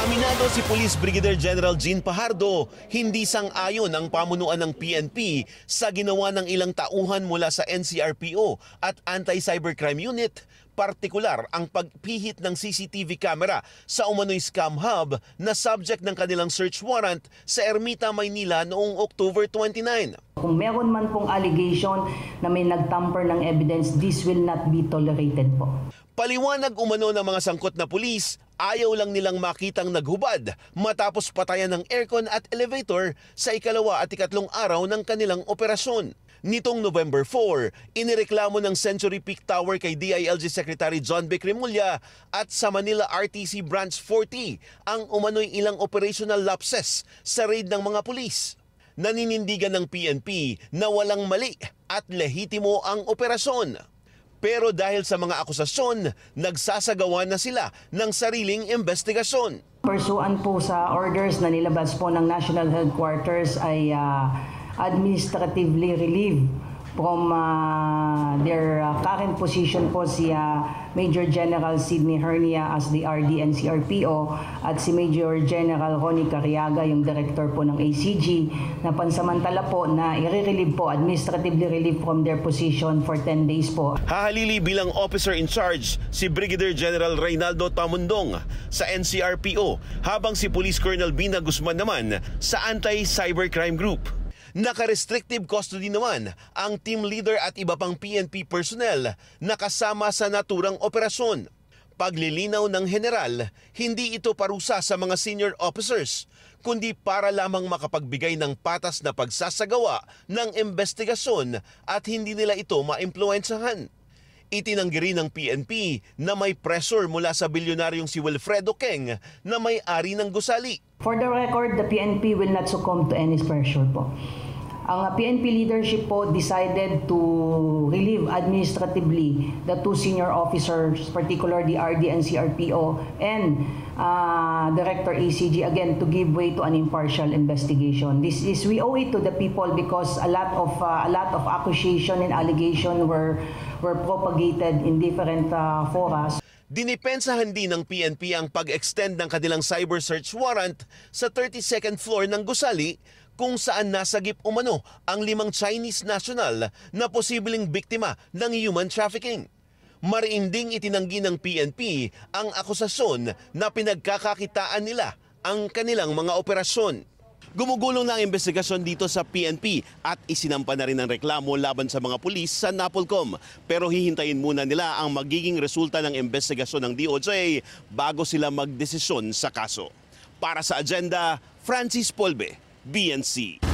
Aminado si Police Brigadier General Jean Pajardo, hindi sang-ayon ang pamunuan ng PNP sa ginawa ng ilang tauhan mula sa NCRPO at Anti-Cybercrime Unit, partikular ang pagpihit ng CCTV camera sa umano'y scam hub na subject ng kanilang search warrant sa Ermita, Maynila noong October 29. Kung meron man pong allegation na may nagtamper ng evidence, this will not be tolerated po. Paliwanag umano ng mga sangkot na pulis, ayaw lang nilang makitang naghubad matapos patayan ng aircon at elevator sa ikalawa at ikatlong araw ng kanilang operasyon. Nitong November 4, inireklamo ng Century Peak Tower kay DILG Secretary John B. Cremulya at sa Manila RTC Branch 40 ang umano'y ilang operational lapses sa raid ng mga pulis. Naninindigan ng PNP na walang mali at lehitimo ang operasyon. Pero dahil sa mga akusasyon, nagsasagawa na sila ng sariling investigasyon. Pursuant po sa orders na nilabas po ng National Headquarters ay administratively relieved from their current position po si Major General Sidney Hernia as the RD NCRPO at si Major General Ronnie Cariaga, yung director po ng ACG, na pansamantala po na i-relieve po, administratively relieved from their position for 10 days po. Hahalili bilang officer in charge si Brigadier General Reynaldo Tamundong sa NCRPO habang si Police Colonel Bina Guzman naman sa Anti-Cybercrime Group. Naka-restrictive custody naman ang team leader at iba pang PNP personnel na kasama sa naturang operasyon. Paglilinaw ng general, hindi ito parusa sa mga senior officers, kundi para lamang makapagbigay ng patas na pagsasagawa ng investigasyon at hindi nila ito maimpluwensyahan. Itinanggi rin ng PNP na may pressure mula sa bilyonaryong si Wilfredo Keng na may-ari ng gusali. For the record, the PNP will not succumb to any pressure po. Ang PNP leadership po decided to relieve administratively the two senior officers, particularly the RD and CRPO and Director ACG, again to give way to an impartial investigation. We owe it to the people because a lot of accusation and allegation were propagated in different forums. Dinipensahan din ng PNP ang pag-extend ng kanilang cyber search warrant sa 32nd floor ng gusali kung saan nasagip umano ang 5 Chinese national na posibleng biktima ng human trafficking. Mariinding itinanggi ng PNP ang akusasyon na pinagkakakitaan nila ang kanilang mga operasyon. Gumugulong na ang investigasyon dito sa PNP at isinampa na rin ang reklamo laban sa mga pulis sa NAPOLCOM. Pero hihintayin muna nila ang magiging resulta ng investigasyon ng DOJ bago sila magdesisyon sa kaso. Para sa Agenda, Francis Polbe, BNC.